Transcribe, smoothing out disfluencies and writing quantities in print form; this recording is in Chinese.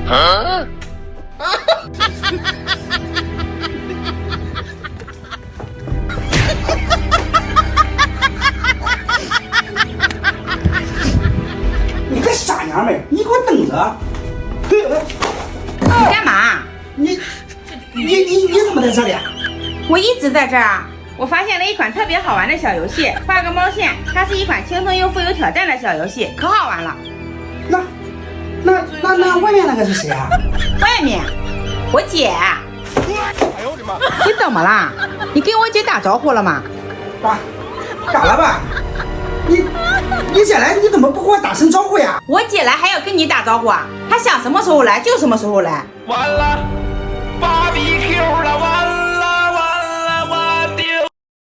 你个傻娘们儿，你给我等着！你干嘛？你怎么在这里啊？我一直在这儿啊。我发现了一款特别好玩的小游戏，画个猫线，它是一款轻松又富有挑战的小游戏，可好玩了。那外面那个是谁啊？外面，我姐。哎呦我的妈！你怎么啦？你跟我姐打招呼了吗？爸，咋了吧？你姐来，你怎么不给我打声招呼呀？我姐来还要跟你打招呼啊？她想什么时候来就什么时候来。完了，BBQ了，完